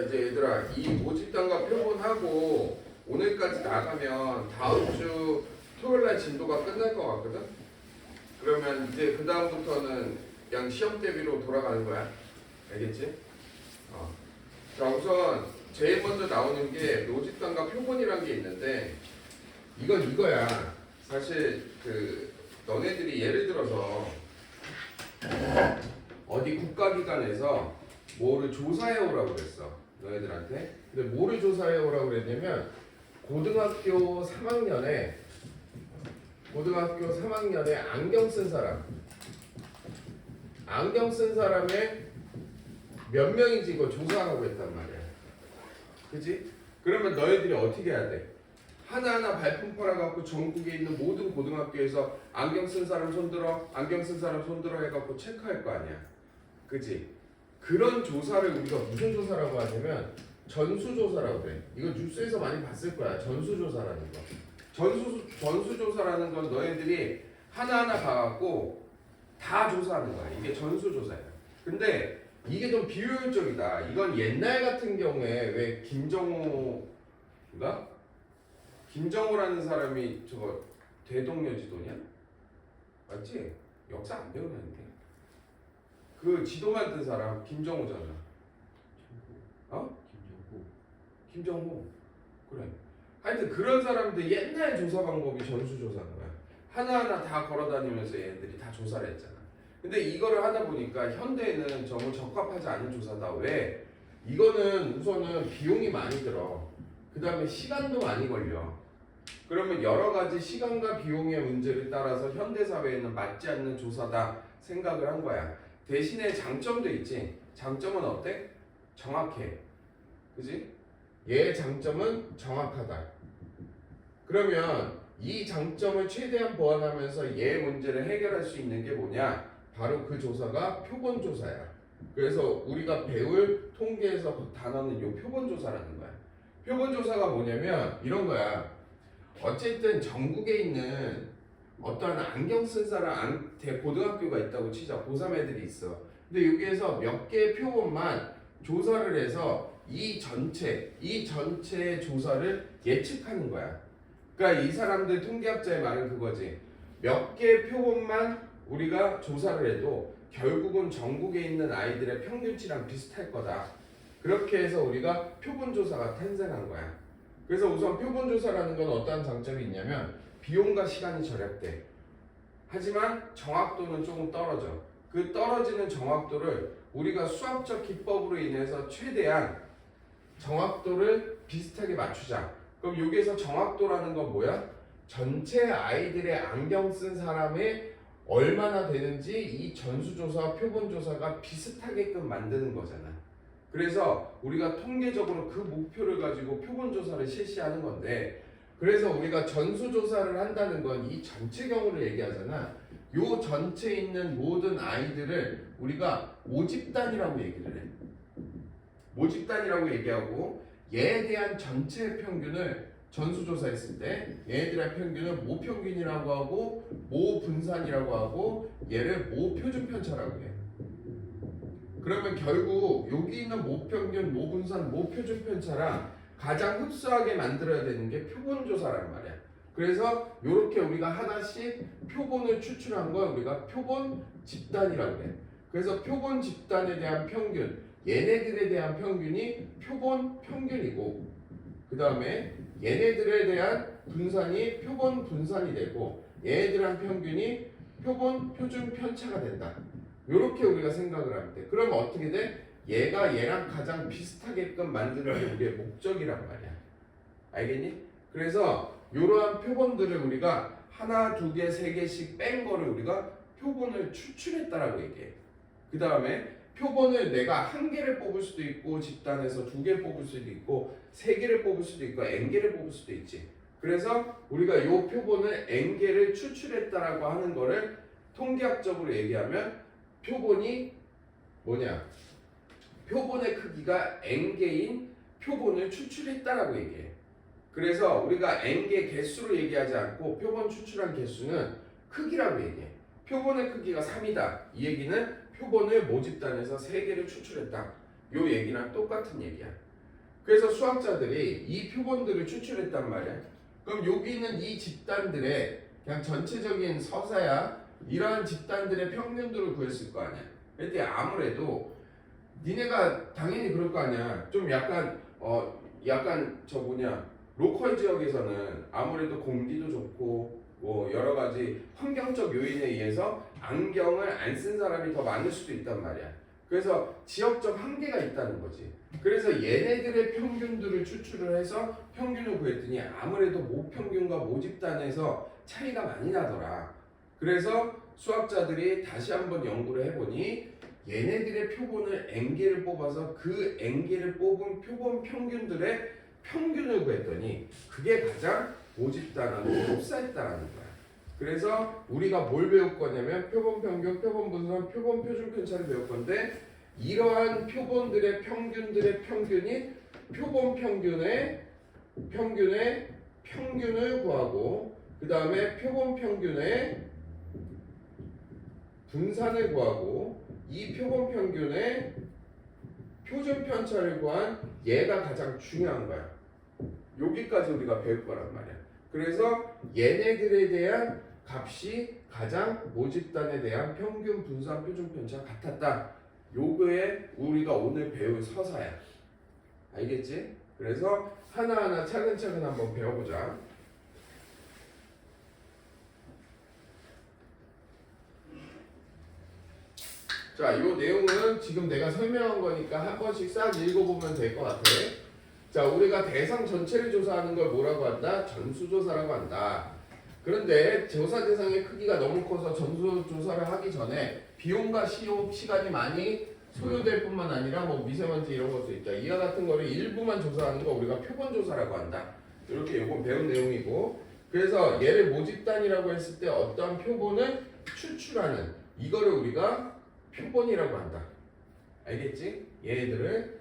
이제 얘들아 이 모집단과 표본하고 오늘까지 나가면 다음 주 토요일날 진도가 끝날 것 같거든. 그러면 이제 그 다음부터는 그냥 시험 대비로 돌아가는 거야. 알겠지? 자 우선 제일 먼저 나오는 게 모집단과 표본이라는 게 있는데 이건 이거야. 사실 그 너네들이 예를 들어서 어디 국가기관에서 뭐를 조사해 오라고 그랬어 너희들한테. 근데 뭐를 조사해 오라고 그랬냐면 고등학교 3학년에 안경 쓴 사람의 몇 명인지 이거 조사하라고 했단 말이야. 그치? 그러면 너희들이 어떻게 해야 돼? 하나하나 발품 팔아갖고 전국에 있는 모든 고등학교에서 안경 쓴 사람 손들어 해갖고 체크할 거 아니야. 그치? 그런 조사를 우리가 무슨 조사라고 하냐면 전수조사라고 그래. 이거 뉴스에서 많이 봤을 거야. 전수조사라는 거. 전수조사라는 건 너희들이 하나하나 봐갖고 다 조사하는 거야. 이게 전수조사야. 근데 이게 좀 비효율적이다. 이건 옛날 같은 경우에 왜 김정호라는 사람이 저거 대동여지도냐? 맞지? 역사 안 배우는데. 그 지도 만든 사람 김정호잖아. 김정호. 그래. 하여튼 그런 사람들 옛날 조사 방법이 전수조사인 거야. 하나하나 다 걸어다니면서 얘네들이 다 조사를 했잖아. 근데 이거를 하다 보니까 현대에는 정말 적합하지 않은 조사다. 왜? 이거는 우선은 비용이 많이 들어. 그 다음에 시간도 많이 걸려. 그러면 여러 가지 시간과 비용의 문제를 따라서 현대사회에는 맞지 않는 조사다 생각을 한 거야. 대신에 장점도 있지. 장점은 어때? 정확해. 그지? 얘의 장점은 정확하다. 그러면 이 장점을 최대한 보완하면서 얘의 문제를 해결할 수 있는 게 뭐냐? 바로 그 조사가 표본조사야. 그래서 우리가 배울 통계에서 단어는 요 표본조사라는 거야. 표본조사가 뭐냐면 이런 거야. 어쨌든 전국에 있는 어떠한 안경 쓴 사람 고등학교가 있다고 치자. 고3 애들이 있어. 근데 여기에서 몇 개의 표본만 조사를 해서 이 전체의 조사를 예측하는 거야. 그러니까 이 사람들 통계학자의 말은 그거지. 몇 개의 표본만 우리가 조사를 해도 결국은 전국에 있는 아이들의 평균치랑 비슷할 거다. 그렇게 해서 우리가 표본조사가 탄생한 거야. 그래서 우선 표본조사라는 건 어떠한 장점이 있냐면 비용과 시간이 절약돼. 하지만 정확도는 조금 떨어져. 그 떨어지는 정확도를 우리가 수학적 기법으로 인해서 최대한 정확도를 비슷하게 맞추자. 그럼 여기에서 정확도라는 건 뭐야? 전체 아이들의 안경 쓴 사람의 얼마나 되는지 이 전수조사와 표본조사가 비슷하게끔 만드는 거잖아. 그래서 우리가 통계적으로 그 목표를 가지고 표본조사를 실시하는 건데, 그래서 우리가 전수조사를 한다는 건 이 전체 경우를 얘기하잖아. 요 전체에 있는 모든 아이들을 우리가 모집단이라고 얘기를 해. 모집단이라고 얘기하고 얘에 대한 전체 평균을 전수조사했을 때 얘네들의 평균은 모평균이라고 하고 모분산이라고 하고 얘를 모표준편차라고 해. 그러면 결국 여기 있는 모평균, 모분산, 모표준편차랑 가장 흡사하게 만들어야 되는 게 표본조사란 말이야. 그래서 이렇게 우리가 하나씩 표본을 추출한 걸 우리가 표본 집단이라고 해. 그래서 표본 집단에 대한 평균, 얘네들에 대한 평균이 표본 평균이고, 그 다음에 얘네들에 대한 분산이 표본 분산이 되고, 얘네들한 평균이 표본 표준 편차가 된다. 이렇게 우리가 생각을 하면 돼. 그러면 어떻게 돼? 얘가 얘랑 가장 비슷하게끔 만드는 게 우리의 목적이란 말이야. 알겠니? 그래서 이러한 표본들을 우리가 하나, 두 개, 세 개씩 뺀 거를 우리가 표본을 추출했다라고 얘기해. 그 다음에 표본을 내가 한 개를 뽑을 수도 있고 집단에서 두 개 뽑을 수도 있고 세 개를 뽑을 수도 있고 n개를 뽑을 수도 있지. 그래서 우리가 이 표본을 n개를 추출했다라고 하는 거를 통계학적으로 얘기하면 표본이 뭐냐? 표본의 크기가 n개인 표본을 추출했다라고 얘기해. 그래서 우리가 n개 개수로 얘기하지 않고 표본 추출한 개수는 크기라고 얘기해. 표본의 크기가 3이다. 이 얘기는 표본을 모집단에서 3개를 추출했다. 요 얘기랑 똑같은 얘기야. 그래서 수학자들이 이 표본들을 추출했단 말이야. 그럼 여기 있는 이 집단들의 그냥 전체적인 서사야 이러한 집단들의 평균들을 구했을 거 아니야. 그때 아무래도 니네가 당연히 그럴 거 아니야. 좀 약간 저 뭐냐 로컬 지역에서는 아무래도 공기도 좋고 뭐 여러 가지 환경적 요인에 의해서 안경을 안 쓴 사람이 더 많을 수도 있단 말이야. 그래서 지역적 한계가 있다는 거지. 그래서 얘네들의 평균들을 추출을 해서 평균을 구했더니 아무래도 모평균과 모집단에서 차이가 많이 나더라. 그래서 수학자들이 다시 한번 연구를 해보니 얘네들의 표본을 n개를 뽑아서 그 n개를 뽑은 표본 평균들의 평균을 구했더니 그게 가장 모집단하고 흡사했다라는 거야. 그래서 우리가 뭘 배울 거냐면 표본 평균, 표본 분산, 표본 표준 편차를 배울 건데 이러한 표본들의 평균들의 평균이 표본 평균의 평균을 구하고 그 다음에 표본 평균의 분산을 구하고 이 표본 평균의 표준 편차를 구한 얘가 가장 중요한 거야. 여기까지 우리가 배울 거란 말이야. 그래서 얘네들에 대한 값이 가장 모집단에 대한 평균 분산 표준 편차가 같았다. 요거에 우리가 오늘 배울 서사야. 알겠지? 그래서 하나하나 차근차근 한번 배워보자. 자, 요 내용은 지금 내가 설명한 거니까 한 번씩 싹 읽어보면 될 것 같아. 자, 우리가 대상 전체를 조사하는 걸 뭐라고 한다? 전수조사라고 한다. 그런데 조사 대상의 크기가 너무 커서 전수조사를 하기 전에 비용과 시간이 많이 소요될 뿐만 아니라 뭐 미세먼지 이런 것도 있다. 이와 같은 거를 일부만 조사하는 거 우리가 표본조사라고 한다. 이렇게 요건 배운 내용이고, 그래서 얘를 모집단이라고 했을 때 어떠한 표본을 추출하는 이거를 우리가 표본이라고 한다. 알겠지? 얘네들을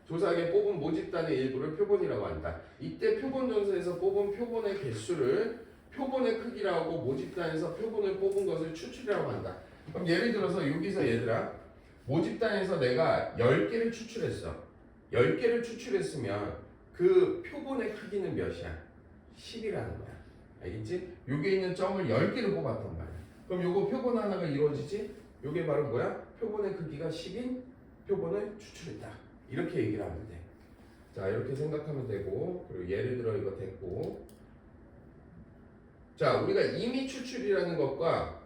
조사하게 뽑은 모집단의 일부를 표본이라고 한다. 이때 표본전서에서 뽑은 표본의 개수를 표본의 크기라고 모집단에서 표본을 뽑은 것을 추출이라고 한다. 그럼 예를 들어서 여기서 얘들아 모집단에서 내가 10개를 추출했어. 10개를 추출했으면 그 표본의 크기는 몇이야? 10이라는 거야. 알겠지? 여기 있는 점을 10개를 뽑았단 말이야. 그럼 요거 표본 하나가 이루어지지? 요게 바로 뭐야? 표본의 크기가 10인 표본을 추출했다. 이렇게 얘기를 하면 돼. 자, 이렇게 생각하면 되고, 그리고 예를 들어 이거 됐고. 자, 우리가 임의 추출이라는 것과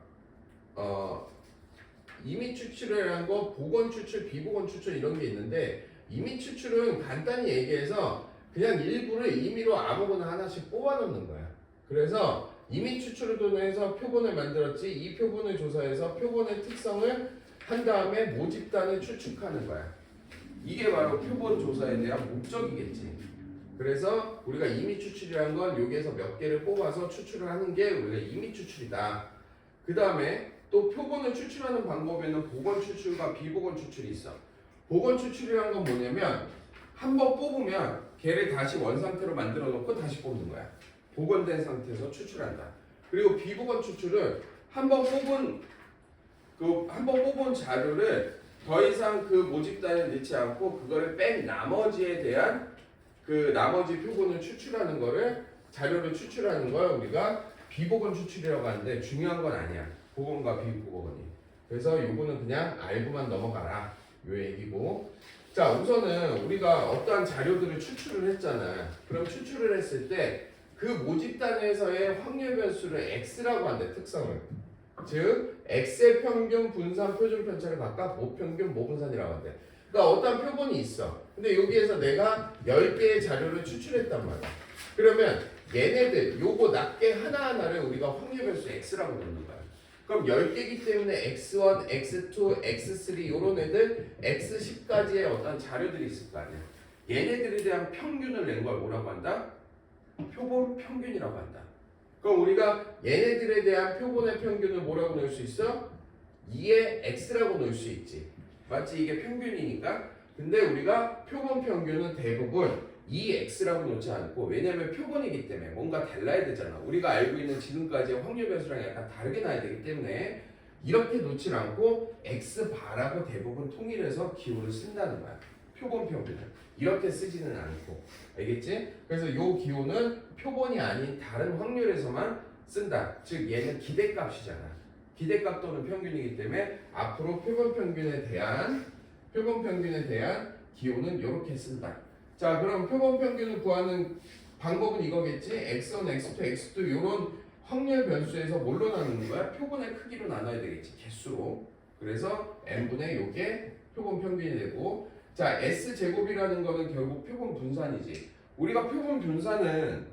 임의 추출이라는 거, 보건 추출, 비보건 추출 이런 게 있는데, 임의 추출은 간단히 얘기해서 그냥 일부를 임의로 아무거나 하나씩 뽑아 놓는 거야. 그래서 임의 추출을 통해서 표본을 만들었지, 이 표본을 조사해서 표본의 특성을 한 다음에 모집단을 추측하는 거야. 이게 바로 표본 조사에 대한 목적이겠지. 그래서 우리가 임의 추출이라는 건 여기에서 몇 개를 뽑아서 추출을 하는 게 우리가 임의 추출이다. 그 다음에 또 표본을 추출하는 방법에는 보건 추출과 비보건 추출이 있어. 보건 추출이라는 건 뭐냐면 한번 뽑으면 걔를 다시 원상태로 만들어 놓고 다시 뽑는 거야. 복원된 상태에서 추출한다. 그리고 비보건 추출은 한번 뽑은 자료를 더 이상 그 모집단에 넣지 않고 그거를 뺀 나머지에 대한 그 나머지 표본을 추출하는 거를 자료를 추출하는 걸 우리가 비보건 추출이라고 하는데 중요한 건 아니야. 보건과 비보건이. 그래서 요거는 그냥 알고만 넘어가라. 요 얘기고. 자, 우선은 우리가 어떠한 자료들을 추출을 했잖아. 그럼 추출을 했을 때 그 모집단에서의 확률 변수를 x라고 한대. 특성을. 즉 x의 평균, 분산, 표준 편차를 각각 모평균, 모분산이라고 한대. 그러니까 어떤 표본이 있어. 근데 여기에서 내가 10개의 자료를 추출했단 말이야. 그러면 얘네들 요거 낱개 하나하나를 우리가 확률 변수 x라고 놓는 거야. 그럼 10개이기 때문에 x1, x2, x3 요런 애들 x10까지의 어떤 자료들이 있을 거 아니야. 얘네들에 대한 평균을 낸 걸 뭐라고 한다? 표본 평균이라고 한다. 그럼 우리가 얘네들에 대한 표본의 평균을 뭐라고 넣을 수 있어? 2의 x라고 넣을 수 있지. 맞지? 이게 평균이니까. 근데 우리가 표본 평균은 대부분 2x라고 놓지 않고, 왜냐면 표본이기 때문에 뭔가 달라야 되잖아. 우리가 알고 있는 지금까지의 확률 변수랑 약간 다르게 나야 되기 때문에 이렇게 놓지 않고 x바라고 대부분 통일해서 기호를 쓴다는 거야. 표본 평균을 이렇게 쓰지는 않고 알겠지? 그래서 요 기호는 표본이 아닌 다른 확률에서만 쓴다. 즉 얘는 기대값이잖아. 기대값 또는 평균이기 때문에 앞으로 표본 평균에 대한 기호는 이렇게 쓴다. 자, 그럼 표본 평균을 구하는 방법은 이거겠지? x1, x2, x2 이런 확률 변수에서 뭘로 나누는 거야? 표본의 크기로 나눠야 되겠지. 개수로. 그래서 n분의 요게 표본 평균이 되고, 자, s제곱이라는 거는 결국 표본 분산이지. 우리가 표본 분산은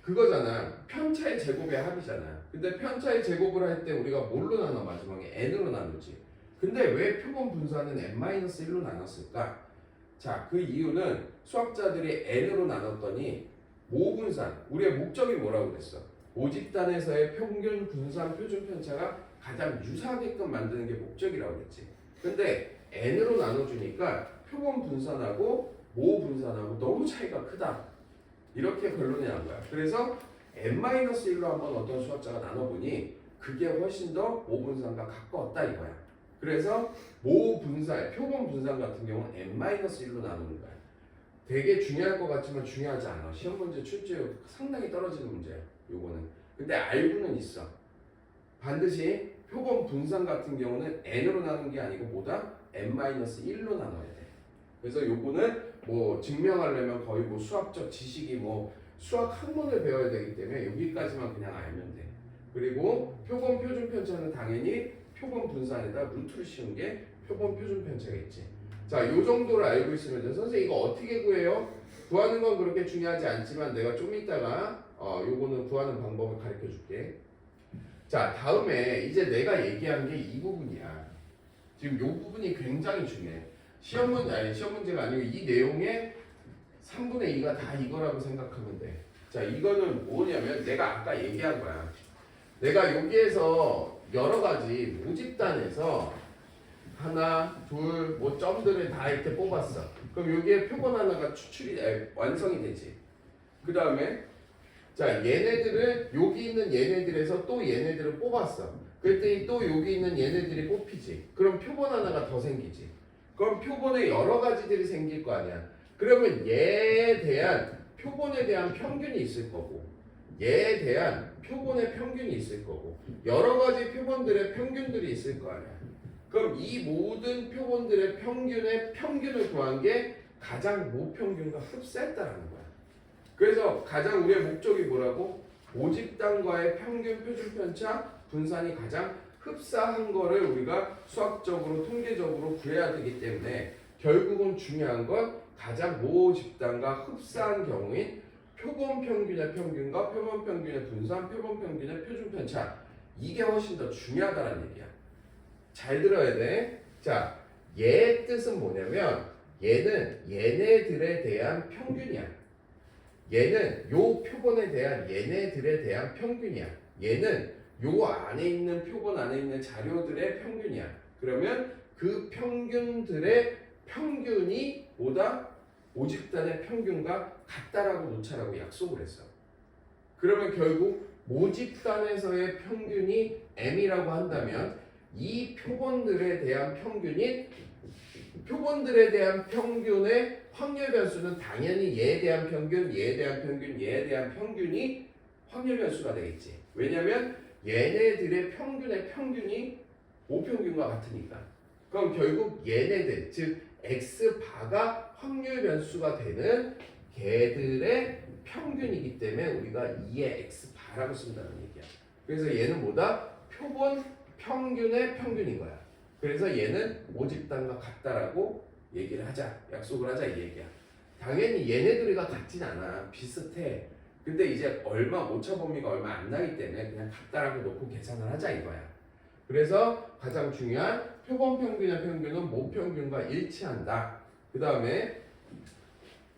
그거잖아. 편차의 제곱의 합이잖아. 근데 편차의 제곱을 할 때 우리가 뭘로 나눠? 마지막에 n으로 나누지. 근데 왜 표본 분산은 n-1로 나눴을까? 자, 그 이유는 수학자들이 n으로 나눴더니 모분산, 우리의 목적이 뭐라고 그랬어? 모집단에서의 평균 분산 표준 편차가 가장 유사하게끔 만드는 게 목적이라고 그랬지. 근데 n으로 나눠주니까 표본 분산하고 모 분산하고 너무 차이가 크다. 이렇게 결론이 난 거야. 그래서 n-1로 한번 어떤 수학자가 나눠보니 그게 훨씬 더 모분산과 가까웠다 이거야. 그래서 모분산, 표본 분산 같은 경우는 n-1로 나누는 거야. 되게 중요할 것 같지만 중요하지 않아. 시험 문제 출제율 상당히 떨어지는 문제야. 요거는. 근데 알고는 있어. 반드시 표본 분산 같은 경우는 n으로 나누는 게 아니고 뭐다? n-1로 나눠야 돼. 그래서 요거는 뭐 증명하려면 거의 뭐 수학적 지식이 뭐 수학 학문을 배워야 되기 때문에 여기까지만 그냥 알면 돼. 그리고 표본 표준 편차는 당연히 표본 분산에다 루트를 씌운 게 표본 표준 편차겠지. 자, 요 정도를 알고 있으면 돼. 선생님 이거 어떻게 구해요? 구하는 건 그렇게 중요하지 않지만 내가 좀 이따가 요거는 구하는 방법을 가르쳐 줄게. 자, 다음에 이제 내가 얘기한 게 이 부분이야. 지금 요 부분이 굉장히 중요해. 시험 문제가 아니고 이 내용의 3분의 2가 다 이거라고 생각하면 돼. 자, 이거는 뭐냐면 내가 아까 얘기한 거야. 내가 여기에서 여러 가지 모집단에서 하나, 둘, 뭐 점들을 다 이렇게 뽑았어. 그럼 여기에 표본 하나가 완성이 되지. 그 다음에 자, 얘네들을 여기 있는 얘네들에서 또 얘네들을 뽑았어. 그랬더니 또 여기 있는 얘네들이 뽑히지. 그럼 표본 하나가 더 생기지. 그럼 표본에 여러 가지들이 생길 거 아니야. 그러면 얘에 대한 표본에 대한 평균이 있을 거고, 얘에 대한 표본의 평균이 있을 거고, 여러 가지 표본들의 평균들이 있을 거 아니야. 그럼 이 모든 표본들의 평균을 구한 게 가장 모평균과 흡사했다라는 거야. 그래서 가장 우리의 목적이 뭐라고? 모집단과의 평균 표준 편차 분산이 가장 흡사한 거를 우리가 수학적으로 통계적으로 구해야 되기 때문에 결국은 중요한 건 가장 모집단과 흡사한 경우인 표본 평균의 평균과 표본 평균의 분산, 표본 평균의 표준 편차, 이게 훨씬 더 중요하다는 얘기야. 잘 들어야 돼. 자, 얘의 뜻은 뭐냐면 얘는 얘네들에 대한 평균이야. 얘는 요 표본에 대한 얘네들에 대한 평균이야. 얘는 요 안에 있는 표본 안에 있는 자료들의 평균이야. 그러면 그 평균들의 평균이 뭐다? 모집단의 평균과 같다라고 놓자라고 약속을 했어. 그러면 결국 모집단에서의 평균이 m이라고 한다면 이 표본들에 대한 평균의 확률 변수는 당연히 얘에 대한 평균, 얘에 대한 평균, 얘에 대한 평균이 확률 변수가 되겠지. 왜냐면 얘네들의 평균의 평균이 모평균과 같으니까. 그럼 결국 얘네들, 즉 x바가 확률 변수가 되는 걔들의 평균이기 때문에 우리가 2의 x바라고 쓴다는 얘기야. 그래서 얘는 뭐다? 표본 평균의 평균인 거야. 그래서 얘는 모집단과 같다라고 얘기를 하자, 약속을 하자 이 얘기야. 당연히 얘네들이가 같진 않아. 비슷해. 근데 이제 오차 범위가 얼마 안 나기 때문에 그냥 같다라고 놓고 계산을 하자 이거야. 그래서 가장 중요한 표본 평균의 평균은 모평균과 일치한다. 그 다음에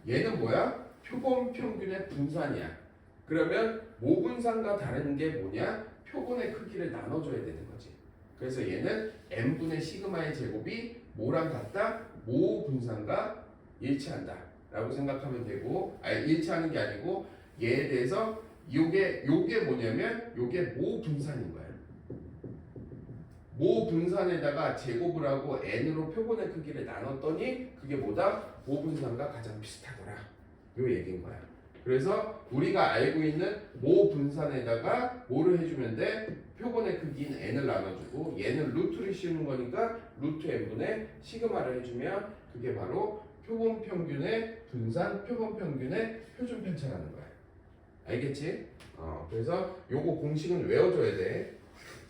얘는 뭐야? 표본 평균의 분산이야. 그러면 모분산과 다른 게 뭐냐? 표본의 크기를 나눠줘야 되는 거지. 그래서 얘는 n분의 시그마의 제곱이 뭐랑 같다? 모분산과 일치한다 라고 생각하면 되고, 일치하는 게 아니고 얘에 대해서 요게 뭐냐면 요게 모분산인 거야. 모 분산에다가 제곱을 하고 n으로 표본의 크기를 나눴더니 그게 뭐다? 모 분산과 가장 비슷하더라. 요 얘기인 거야. 그래서 우리가 알고 있는 모 분산에다가 뭐를 해주면 돼? 표본의 크기인 n을 나눠주고 얘는 루트를 씌우는 거니까 루트 n분의 시그마를 해주면 그게 바로 표본 평균의 분산, 표본 평균의 표준 편차라는 거야. 알겠지? 그래서 요거 공식은 외워줘야 돼.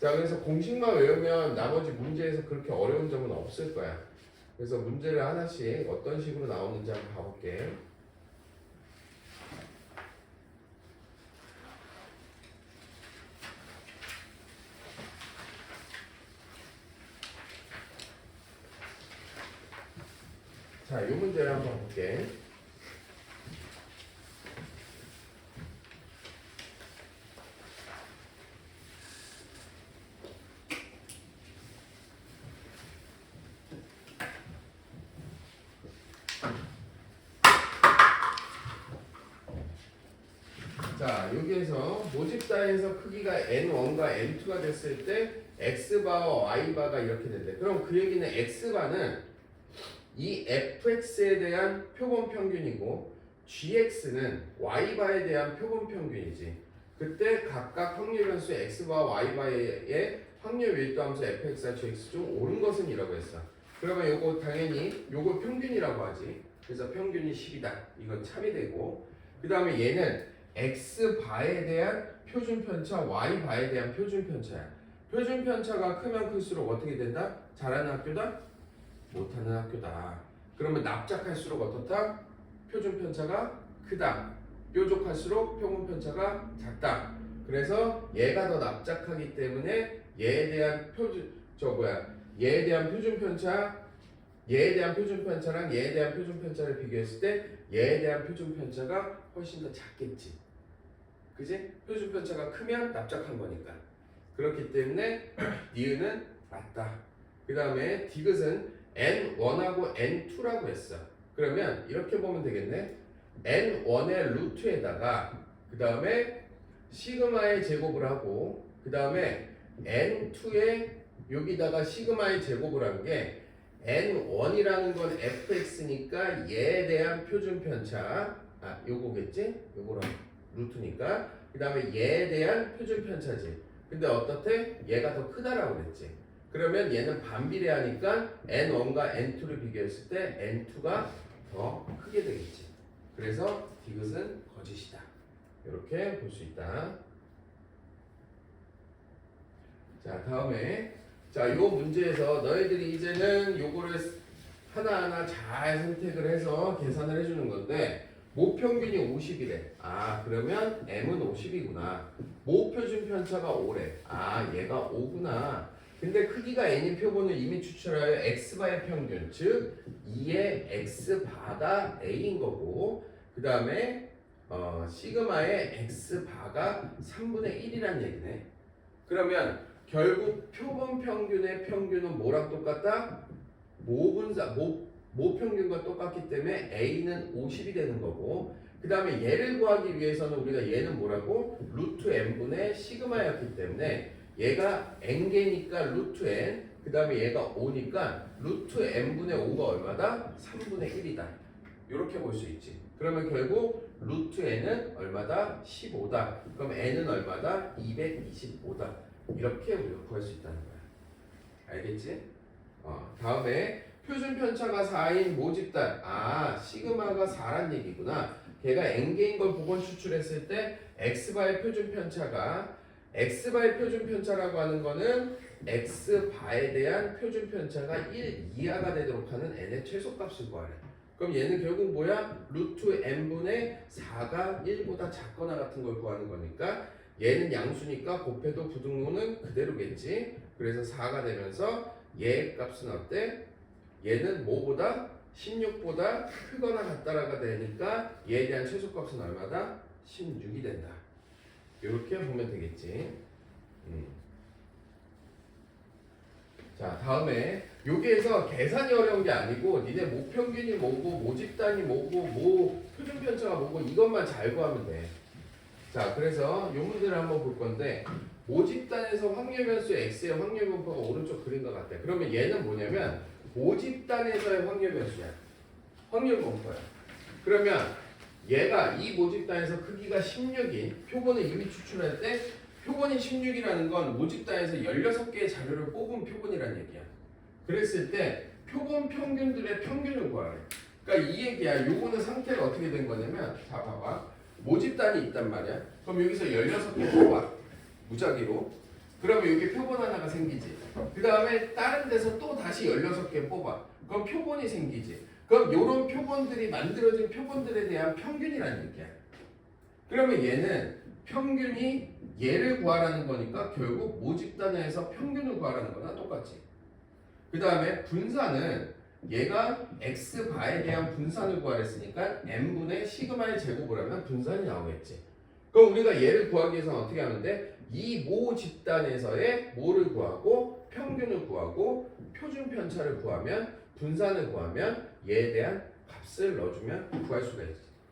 자, 그래서 공식만 외우면 나머지 문제에서 그렇게 어려운 점은 없을 거야. 그래서 문제를 하나씩 어떤 식으로 나오는지 한번 봐볼게. 자, 이 문제를 한번 볼게. 자, 여기에서 모집단에서 크기가 n1과 n2가 됐을 때 x바와 y바가 이렇게 된대. 그럼 그 얘기는 x바는 이 fx에 대한 표본 평균이고 gx는 y바에 대한 표본 평균이지. 그때 각각 확률 변수 x바 y바의 확률 밀도함수 fx와 gx 중 옳은 것은 이라고 했어. 그러면 요거 당연히 요거 평균이라고 하지. 그래서 평균이 10이다. 이건 참이 되고, 그 다음에 얘는 x바에 대한 표준 편차, y바에 대한 표준 편차야. 표준 편차가 크면 클수록 어떻게 된다? 잘하는 학교다? 못하는 학교다. 그러면 납작할수록 어떻다? 표준 편차가 크다. 뾰족할수록 표본 편차가 작다. 그래서 얘가 더 납작하기 때문에 얘에 대한 얘에 대한 표준 편차, 얘에 대한 표준 편차랑 얘에 대한 표준 편차를 비교했을 때 얘에 대한 표준 편차가 훨씬 더 작겠지. 그지? 표준 편차가 크면 납작한 거니까. 그렇기 때문에 니은은 맞다. 그 다음에 디귿은 n1하고 n2라고 했어. 그러면 이렇게 보면 되겠네. n1의 루트에다가 그 다음에 시그마의 제곱을 하고 그 다음에 n2의 여기다가 시그마의 제곱을 한 게 n1이라는 건 fx니까 얘에 대한 표준 편차, 요거겠지? 요거랑 루트니까. 그 다음에 얘에 대한 표준 편차지. 근데 어떻대? 얘가 더 크다라고 그랬지. 그러면 얘는 반비례하니까 n1과 n2를 비교했을 때 n2가 더 크게 되겠지. 그래서 디귿은 거짓이다. 이렇게 볼 수 있다. 자, 다음에 자, 요 문제에서 너희들이 이제는 요거를 하나하나 잘 선택을 해서 계산을 해주는 건데 모평균이 50이래. 그러면 m은 50이구나. 모표준 편차가 5래. 얘가 5구나. 근데 크기가 n인 표본을 이미 추출하여 x바의 평균, 즉 2의 x바가 a인 거고, 그 다음에 시그마의 x바가 3분의 1이란 얘기네. 그러면 결국 표본 평균의 평균은 뭐랑 똑같다? 모평균과 똑같기 때문에 a는 50이 되는 거고, 그 다음에 얘를 구하기 위해서는 우리가 얘는 뭐라고? 루트 n분의 시그마였기 때문에 얘가 n개니까 루트 n, 그 다음에 얘가 5니까 루트 n분의 5가 얼마다? 3분의 1이다. 이렇게 볼 수 있지. 그러면 결국 루트 n은 얼마다? 15다. 그럼 n은 얼마다? 225다. 이렇게 우리가 구할 수 있다는 거야. 알겠지? 다음에 표준 편차가 4인 모집단. 시그마가 4란 얘기구나. 걔가 n개인 걸 복원 추출했을 때 x바의 표준 편차가, x바의 표준 편차라고 하는 거는 x바에 대한 표준 편차가 1 이하가 되도록 하는 n의 최소값을 구하래. 그럼 얘는 결국 뭐야? 루트 n분의 4가 1보다 작거나 같은 걸 구하는 거니까 얘는 양수니까 곱해도 부등호는 그대로겠지. 그래서 4가 되면서 얘 값은 어때? 얘는 뭐보다? 16보다 크거나 같다라가 되니까 얘에 대한 최소값은 얼마다? 16이 된다. 이렇게 보면 되겠지. 자, 다음에 여기에서 계산이 어려운 게 아니고 니네 모평균이 뭐고 모집단이 뭐고 뭐 표준 편차가 뭐고 이것만 잘 구하면 돼. 자, 그래서 이 문제를 한번 볼 건데 모집단에서 확률 변수 x의 확률 분포가 오른쪽 그린 것 같아. 그러면 얘는 뭐냐면 모집단에서의 확률 변수야. 확률 분포야. 그러면 얘가 이 모집단에서 크기가 16인 표본을 이미 추출할 때 표본이 16이라는 건 모집단에서 16개의 자료를 뽑은 표본이라는 얘기야. 그랬을 때 표본 평균들의 평균을 구하래. 그러니까 이 얘기야. 요거는 상태가 어떻게 된 거냐면 자 봐봐. 모집단이 있단 말이야. 그럼 여기서 16개 뽑아. 무작위로. 그러면 여기 표본 하나가 생기지. 그 다음에 다른 데서 또 다시 16개 뽑아. 그럼 표본이 생기지. 그럼 요런 표본들이 만들어진 표본들에 대한 평균이라는 얘기야. 그러면 얘는 평균이 얘를 구하라는 거니까 결국 모집단에서 평균을 구하라는 거나 똑같지. 그 다음에 분산은 얘가 x바에 대한 분산을 구하랬으니까 n분의 시그마의 제곱을 하면 분산이 나오겠지. 그럼 우리가 얘를 구하기 위해서는 어떻게 하면 돼? 이 모집단에서의 뭐를 구하고 평균을 구하고 표준 편차를 구하면 분산을 구하면 얘에 대한 값을 넣어주면 구할 수가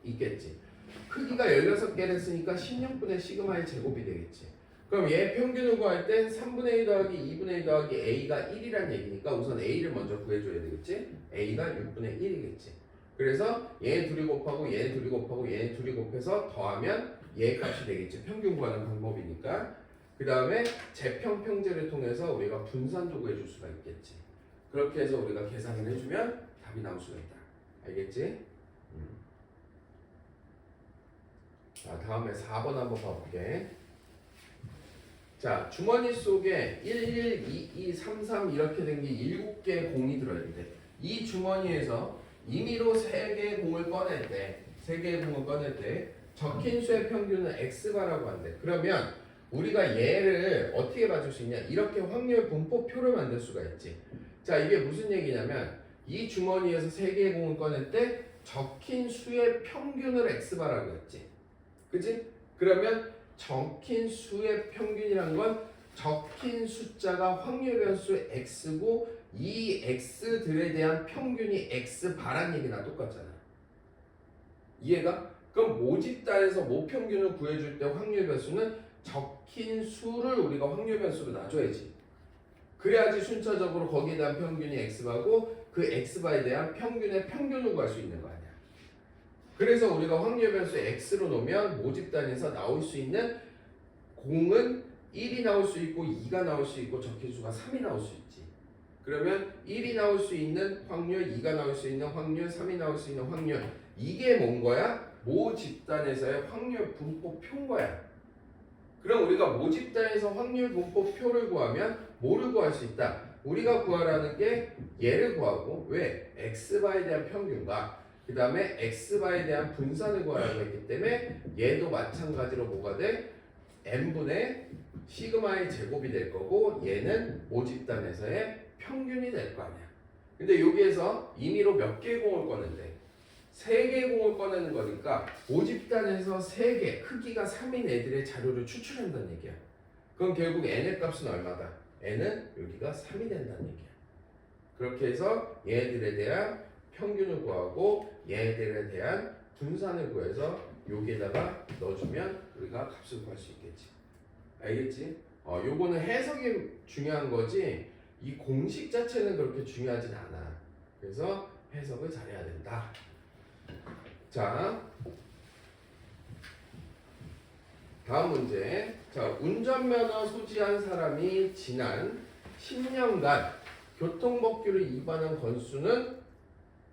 있겠지. 크기가 16개를 했으니까 16분의 시그마의 제곱이 되겠지. 그럼 얘 평균을 구할 땐 3분의 1 더하기 2분의 1 더하기 a가 1이란 얘기니까 우선 a를 먼저 구해줘야 되겠지. a가 6분의 1이겠지. 그래서 얘 둘이 곱하고 얘 둘이 곱하고 얘 둘이 곱해서 더하면 얘 값이 되겠지. 평균 구하는 방법이니까. 그 다음에 재평평제를 통해서 우리가 분산도 구해줄 수가 있겠지. 그렇게 해서 우리가 계산을 해주면 답이 나올 수가 있다. 알겠지? 자, 다음에 4번 한번 봐볼게. 자, 주머니 속에 11, 22, 33 이렇게 된 게 7개의 공이 들어있는데 이 주머니에서 임의로 3개의 공을 꺼낼 때 3개의 공을 꺼낼 때 적힌 수의 평균은 x바라고 한대. 그러면 우리가 얘를 어떻게 봐줄 수 있냐? 이렇게 확률 분포표를 만들 수가 있지. 자, 이게 무슨 얘기냐면 이 주머니에서 3개의 공을 꺼낼 때 적힌 수의 평균을 x바라고 했지. 그치? 그러면 적힌 수의 평균이란 건 적힌 숫자가 확률 변수 x고 이 x들에 대한 평균이 x바란 얘기나 똑같잖아. 이해가? 그럼 모집단에서 모평균을 구해줄 때 확률 변수는 적힌 수를 우리가 확률 변수로 놔줘야지. 그래야지 순차적으로 거기에 대한 평균이 x바고 그 x바에 대한 평균의 평균을 구할 수 있는 거 아니야. 그래서 우리가 확률 변수 x로 놓으면 모집단에서 나올 수 있는 공은 1이 나올 수 있고 2가 나올 수 있고 적힌 수가 3이 나올 수 있지. 그러면 1이 나올 수 있는 확률, 2가 나올 수 있는 확률, 3이 나올 수 있는 확률, 이게 뭔 거야? 모집단에서의 확률 분포표인 거야. 그럼 우리가 모집단에서 확률 분포표를 구하면 뭐를 구할 수 있다? 우리가 구하라는 게 얘를 구하고 왜? x바에 대한 평균과 그 다음에 x바에 대한 분산을 구하라고 했기 때문에 얘도 마찬가지로 뭐가 돼? n분의 시그마의 제곱이 될 거고 얘는 모집단에서의 평균이 될 거 아니야. 근데 여기에서 임의로 몇 개의 공을 꺼낸대? 3개의 공을 꺼내는 거니까 모집단에서 3개, 크기가 3인 애들의 자료를 추출한다는 얘기야. 그럼 결국 n의 값은 얼마다? n은 여기가 3이 된다는 얘기야. 그렇게 해서 얘들에 대한 평균을 구하고 얘들에 대한 분산을 구해서 여기에다가 넣어주면 우리가 값을 구할 수 있겠지. 알겠지? 요거는 해석이 중요한 거지 이 공식 자체는 그렇게 중요하진 않아. 그래서 해석을 잘해야 된다. 자, 다음 문제. 자, 운전면허 소지한 사람이 지난 10년간 교통법규를 위반한 건수는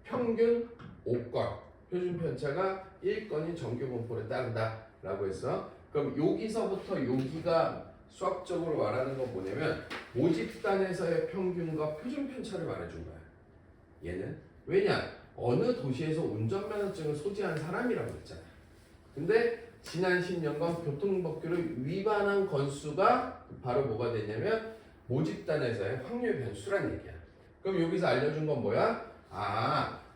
평균 5건, 표준 편차가 1건인 정규 분포를 따른다 라고 해서 그럼 여기서부터 여기가 수학적으로 말하는 건 뭐냐면 모집단에서의 평균과 표준 편차를 말해준 거야. 얘는 왜냐? 어느 도시에서 운전면허증을 소지한 사람이라고 했잖아. 근데 지난 10년간 교통법규를 위반한 건수가 바로 뭐가 되냐면 모집단에서의 확률 변수란 얘기야. 그럼 여기서 알려준 건 뭐야?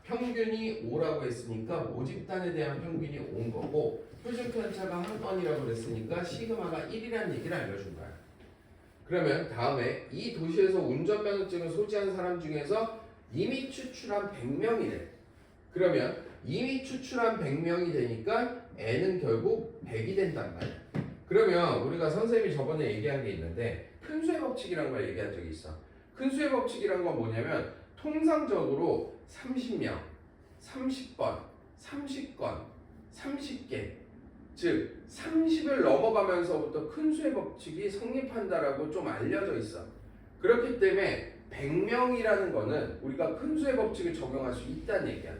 평균이 5라고 했으니까 모집단에 대한 평균이 5인 거고 표준 편차가 한 건이라고 그랬으니까 시그마가 1이라는 얘기를 알려준 거야. 그러면 다음에 이 도시에서 운전면허증을 소지한 사람 중에서 이미 추출한 100명이래. 그러면 이미 추출한 100명이 되니까 n은 결국 100이 된단 말이야. 그러면 우리가 선생님이 저번에 얘기한 게 있는데 큰 수의 법칙이란 걸 얘기한 적이 있어. 큰 수의 법칙이란 건 뭐냐면 통상적으로 30명, 30번, 30건, 30개, 즉 30을 넘어가면서부터 큰 수의 법칙이 성립한다라고 좀 알려져 있어. 그렇기 때문에 100명이라는 거는 우리가 큰 수의 법칙을 적용할 수 있다는 얘기야.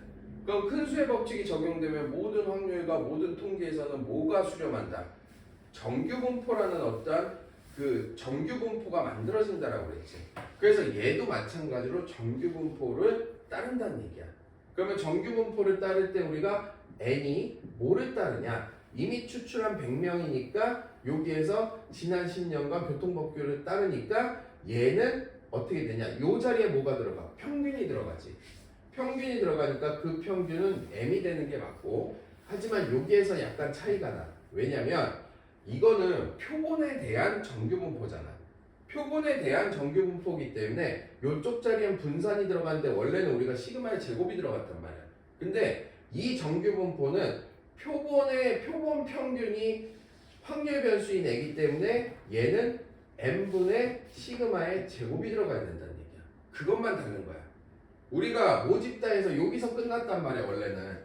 그럼 큰 수의 법칙이 적용되면 모든 확률과 모든 통계에서는 뭐가 수렴한다? 정규분포라는 어떤 그 정규분포가 만들어진다라고 그랬지. 그래서 얘도 마찬가지로 정규분포를 따른다는 얘기야. 그러면 정규분포를 따를 때 우리가 n이 뭐를 따르냐? 이미 추출한 100명이니까 여기에서 지난 10년간 교통법규를 따르니까 얘는 어떻게 되냐? 요 자리에 뭐가 들어가? 평균이 들어가지. 평균이 들어가니까 그 평균은 m이 되는 게 맞고, 하지만 여기에서 약간 차이가 나. 왜냐면 이거는 표본에 대한 정규분포잖아. 표본에 대한 정규분포이기 때문에 이쪽 자리엔 분산이 들어가는데 원래는 우리가 시그마의 제곱이 들어갔단 말이야. 근데 이 정규분포는 표본의 표본 평균이 확률 변수인 애기 때문에 얘는 n분의 시그마의 제곱이 들어가야 된다는 얘기야. 그것만 다른 거야. 우리가 모집다에서 여기서 끝났단 말이야. 원래는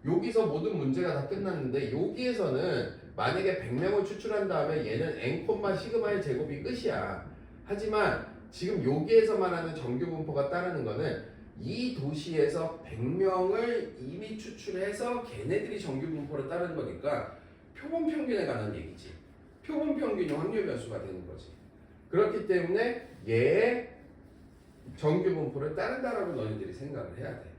여기서 모든 문제가 다 끝났는데 여기에서는 만약에 100명을 추출한 다음에 얘는 n, 시그마의 제곱이 끝이야. 하지만 지금 여기에서 말하는 정규분포가 따르는 거는 이 도시에서 100명을 이미 추출해서 걔네들이 정규분포를 따르는 거니까 표본 평균에 관한 얘기지. 표본 평균이 확률 변수가 되는 거지. 그렇기 때문에 얘의 정규분포를 따른다라고 너희들이 생각을 해야 돼.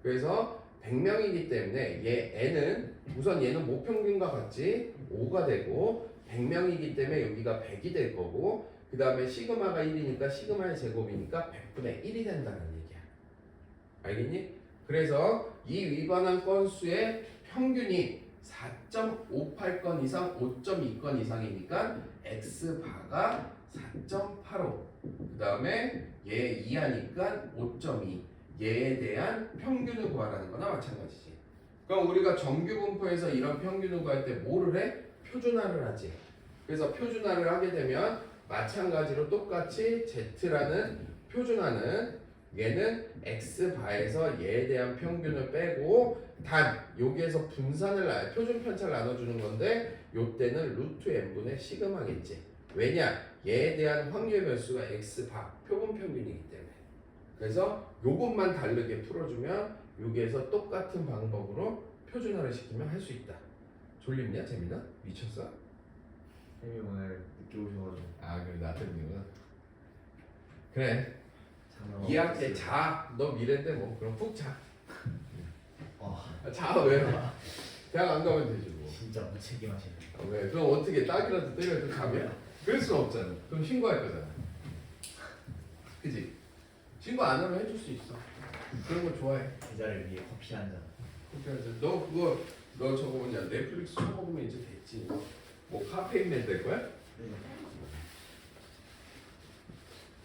그래서 100명이기 때문에 얘 n은 우선 얘는 모평균과 같이 5가 되고 100명이기 때문에 여기가 100이 될 거고, 그 다음에 시그마가 1이니까 시그마의 제곱이니까 100분의 1이 된다는 얘기야. 알겠니? 그래서 이 위반한 건수의 평균이 4.58건 이상 5.2건 이상이니까 x바가 4.85, 그 다음에 얘 이하니까 5.2, 얘에 대한 평균을 구하라는 거나 마찬가지지. 그럼 우리가 정규분포에서 이런 평균을 구할 때 뭐를 해? 표준화를 하지. 그래서 표준화를 하게 되면 마찬가지로 똑같이 z라는 표준화는 얘는 x바에서 얘에 대한 평균을 빼고 단 여기에서 분산을 표준 편차를 나눠주는 건데 요때는 루트 n분의 시그마겠지. 왜냐? 얘에 대한 확률 변수가 x바 표본 평균이기 때문에. 그래서 요것만 다르게 풀어주면 여기에서 똑같은 방법으로 표준화를 시키면 할 수 있다. 졸립냐? 재민아? 미쳤어? 형님 오늘 늦게 오셔가지고 아 그래 나 때문이구나. 그래 장난 2학기 자. 너 미래인데 뭐 그럼 푹 자. 아 자 왜? 대학 안 가면 되지 뭐. 진짜 무책임하시네. 아, 왜? 그럼 어떻게 딱이라도 때려도 가면? 그럴 수 없잖아. 그럼 신고할 거잖아. 그지? 신고 안 하면 해줄 수 있어. 그런 거 좋아해. 계좌를 위해 커피 한 잔. 그래서 너 그거 너 저거 뭐냐 넷플릭스 쳐먹으면 이제 됐지. 뭐 카페인맨 될 거야?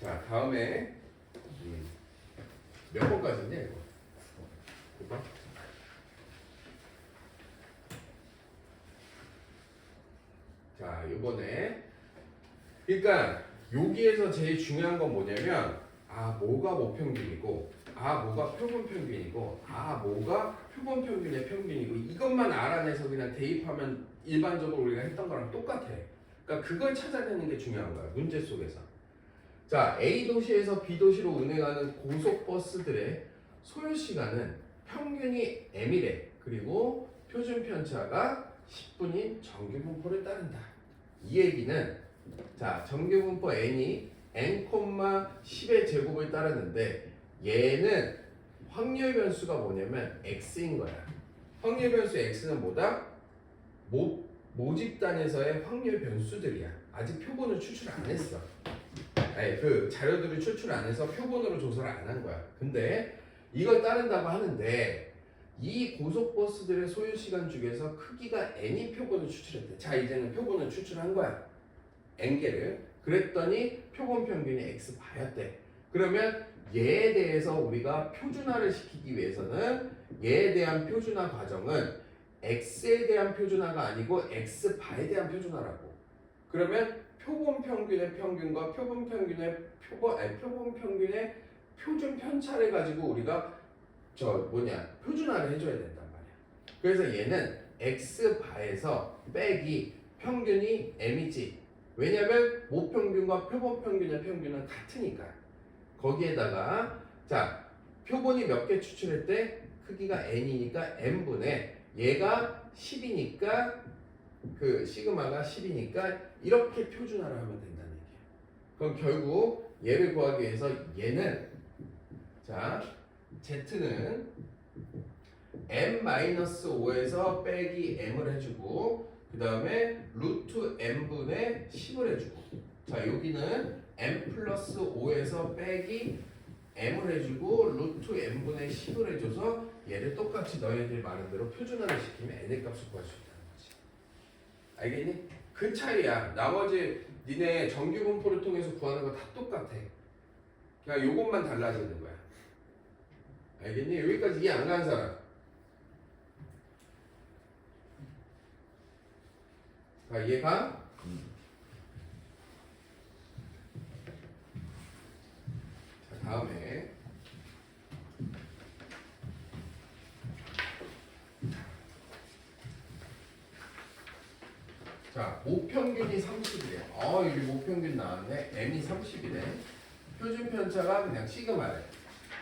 자 다음에 몇 번까지냐 이거? 9번? 자 이번에 그러니까 여기에서 제일 중요한 건 뭐냐면 뭐가 모평균이고 뭐가 표본 평균이고 뭐가 표본 평균의 평균이고 이것만 알아내서 그냥 대입하면 일반적으로 우리가 했던 거랑 똑같아. 그러니까 그걸 찾아내는 게 중요한 거야 문제 속에서. 자 A 도시에서 B 도시로 운행하는 고속버스들의 소요 시간은 평균이 m이래. 그리고 표준 편차가 10분인 정규분포를 따른다. 이 얘기는 자 정규분포 n이 n, 10의 제곱을 따르는데 얘는 확률 변수가 뭐냐면 x인 거야. 확률 변수 x는 뭐다? 모집단에서의 확률 변수들이야. 아직 표본을 추출 안 했어. 아니, 그 자료들을 추출 안 해서 표본으로 조사를 안 한 거야. 근데 이걸 따른다고 하는데 이 고속버스들의 소요시간 중에서 크기가 n이 표본을 추출했대. 자 이제는 표본을 추출한 거야. n개를. 그랬더니 표본 평균이 x바였대. 그러면 얘에 대해서 우리가 표준화를 시키기 위해서는 얘에 대한 표준화 과정은 x에 대한 표준화가 아니고 x바에 대한 표준화라고. 그러면 표본 평균의 평균과 표본 평균의 표본 평균의 표준 편차를 가지고 우리가 표준화를 해줘야 된단 말이야. 그래서 얘는 x바에서 빼기 평균이 m이지. 왜냐면 모평균과 표본 평균의 평균은 같으니까. 거기에다가 자 표본이 몇 개 추출했대? 크기가 n이니까 n분의 얘가 10이니까 그 시그마가 10이니까 이렇게 표준화를 하면 된다는 얘기야. 그럼 결국 얘를 구하기 위해서 얘는 자 z는 m-5에서 빼기 m을 해주고 그 다음에 루트 m분의 10을 해주고 자 여기는 m 플러스 5에서 빼기 m을 해주고 루트 m분의 10을 해줘서 얘를 똑같이 너희들이 말한 대로 표준화를 시키면 n의 값을 구할 수 있다는 거지. 알겠니? 그 차이야. 나머지 니네 정규분포를 통해서 구하는 거 다 똑같아. 그냥 요것만 달라지는 거야. 알겠니? 여기까지 이해 안 가는 사람? 자, 이해가? 자, 다음에 자, 모평균이 30이래. 여기 모평균 나왔네. m이 30이네. 표준 편차가 그냥 시그마래.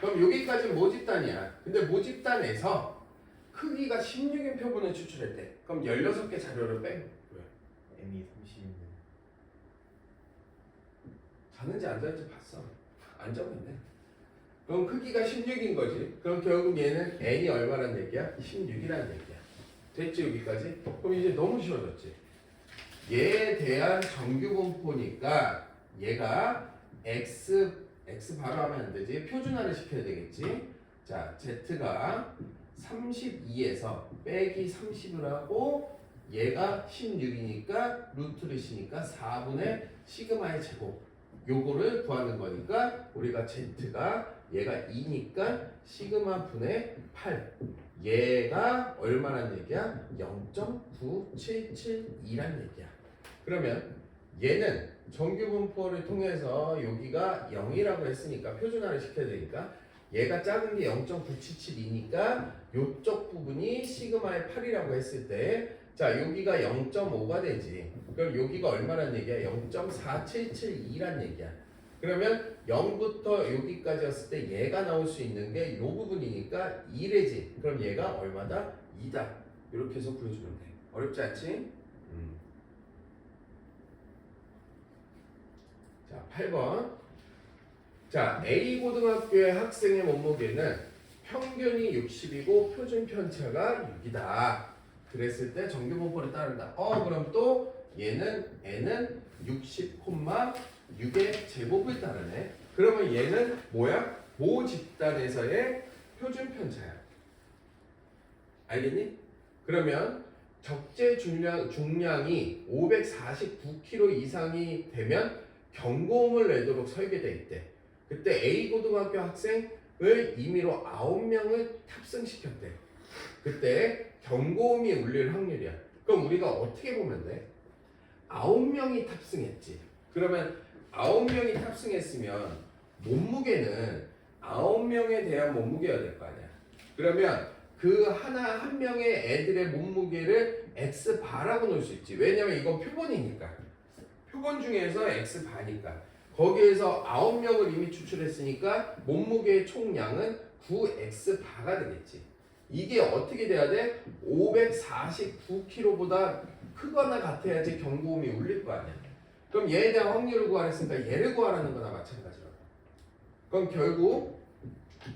그럼 여기까지 모집단이야. 근데 모집단에서 크기가 16인 표본을 추출했대. 그럼 16개 자료를 빼. 왜? m이 30인데 잤는지 안 잤는지 봤어. 안 적었네. 그럼 크기가 16인 거지. 그럼 결국 얘는 n이 얼마란 얘기야? 16이라는 얘기야. 됐지 여기까지? 그럼 이제 너무 쉬워졌지. 얘에 대한 정규분포니까 얘가 x 바로 하면 안 되지. 표준화를 시켜야 되겠지. 자, z가 32에서 빼기 30을 하고 얘가 16이니까 루트를 씌니까 4분의 시그마의 제곱. 요거를 구하는 거니까 우리가 z가 얘가 2니까 시그마 분의 8. 얘가 얼마란 얘기야? 0.9772란 얘기야. 그러면 얘는 정규분포를 통해서 여기가 0이라고 했으니까 표준화를 시켜야 되니까 얘가 작은 게 0.9772니까 요쪽 부분이 시그마의 8이라고 했을 때 자 여기가 0.5가 되지. 그럼 여기가 얼마란 얘기야? 0.4772란 얘기야. 그러면 0부터 여기까지였을 때 얘가 나올 수 있는 게 요 부분이니까 2래지. 그럼 얘가 얼마다? 2다. 이렇게 해서 구해주면 돼. 어렵지 않지? 자, 8번. 자, A고등학교의 학생의 몸무게는 평균이 60이고 표준 편차가 6이다. 그랬을 때 정규분포를 따른다. 그럼 또 얘는 n은 60,6의 제곱을 따르네. 그러면 얘는 뭐야? 모집단에서의 표준 편차야. 알겠니? 그러면 적재 중량이 549kg 이상이 되면 경고음을 내도록 설계돼 있대. 그때 A고등학교 학생을 임의로 9명을 탑승시켰대. 그때 경고음이 울릴 확률이야. 그럼 우리가 어떻게 보면 돼? 9명이 탑승했지. 그러면 9명이 탑승했으면 몸무게는 9명에 대한 몸무게가 될 거 아니야. 그러면 그 한 명의 애들의 몸무게를 x바라고 놓을 수 있지. 왜냐면 이건 표본이니까. 표본 중에서 x바니까. 거기에서 9명을 이미 추출했으니까 몸무게의 총량은 9x바가 되겠지. 이게 어떻게 돼야 돼? 549kg보다 크거나 같아야지 경고음이 울릴 거 아니야. 그럼 얘에 대한 확률을 구하랬으니까 얘를 구하라는 거나 마찬가지라고. 그럼 결국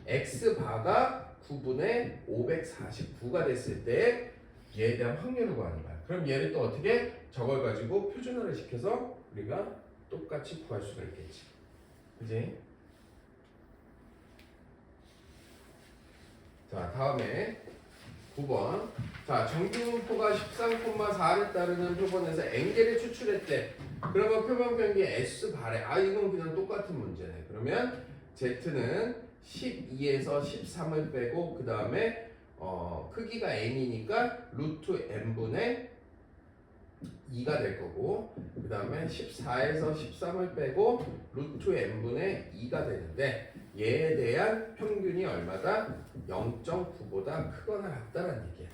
x바가 9분의 549가 됐을 때 얘에 대한 확률을 구하는 거야. 그럼 얘를 또 어떻게? 저걸 가지고 표준화를 시켜서 우리가 똑같이 구할 수가 있겠지. 그지? 자, 다음에 9번. 자, 정규분포가 13,4를 따르는 표본에서 n개를 추출했대. 그러면 표본 평균 S바래. 이건 그냥 똑같은 문제네. 그러면 Z는 12에서 13을 빼고 그 다음에 크기가 n이니까 루트 n분의 2가 될 거고 그 다음에 14에서 13을 빼고 루트 n분의 2가 되는데 얘에 대한 평균이 얼마다? 0.9보다 크거나 같다는 얘기야.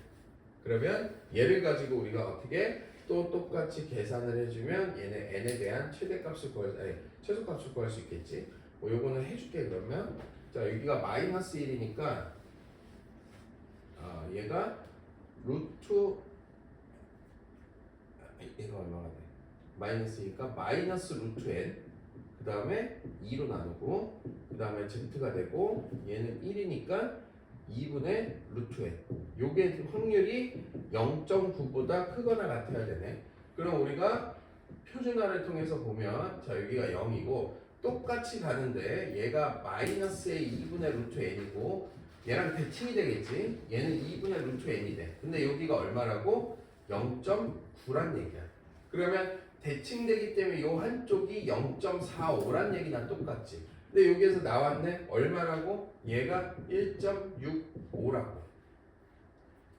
그러면 얘를 가지고 우리가 어떻게 또 똑같이 계산을 해주면 얘네 n에 대한 최대값을 최소값을 구할 수 있겠지. 뭐 요거는 해줄게. 그러면 자 여기가 마이너스 1이니까 얘가 루트 얘가 얼마가 돼? 마이너스니까 마이너스 루트 n 그 다음에 2로 나누고 그 다음에 z가 되고 얘는 1이니까 2분의 루트 n 요게 확률이 0.9보다 크거나 같아야 되네. 그럼 우리가 표준화를 통해서 보면 자 여기가 0이고 똑같이 가는데 얘가 마이너스의 2분의 루트 n이고 얘랑 대칭이 되겠지. 얘는 2분의 루트 n이 돼. 근데 여기가 얼마라고? 0.9란 얘기야. 그러면 대칭되기 때문에 요 한쪽이 0.45란 얘기랑 똑같지. 근데 여기에서 나왔네. 얼마라고? 얘가 1.65라고.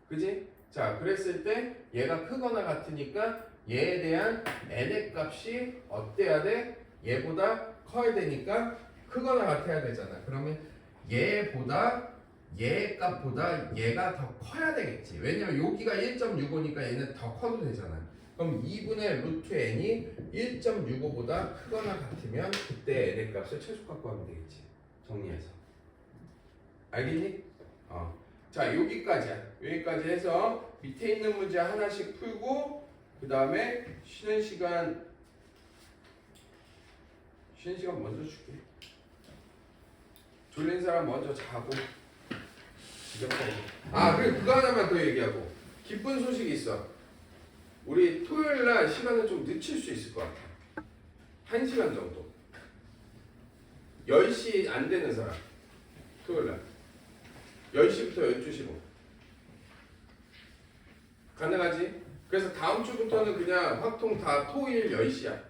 그지? 자, 그랬을 때 얘가 크거나 같으니까 얘에 대한 n의 값이 어때야 돼? 얘보다 커야 되니까 크거나 같아야 되잖아. 그러면 얘보다 얘 값보다 얘가 더 커야 되겠지. 왜냐면 여기가 1.65니까 얘는 더 커도 되잖아. 그럼 2분의 루트 n이 1.65보다 크거나 같으면 그때 n의 값을 최소값 구하면 되겠지. 정리해서. 알겠니? 자, 여기까지야. 여기까지 해서 밑에 있는 문제 하나씩 풀고 그 다음에 쉬는 시간 먼저 줄게. 졸린 사람 먼저 자고. 그리고 그거 하나만 더 얘기하고 기쁜 소식이 있어. 우리 토요일날 시간을 좀 늦출 수 있을 것 같아. 1시간 정도. 10시 안 되는 사람 토요일날 10시부터 12시로 가능하지? 그래서 다음 주부터는 그냥 확통 다 토일 10시야.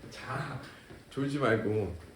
자, 졸지 말고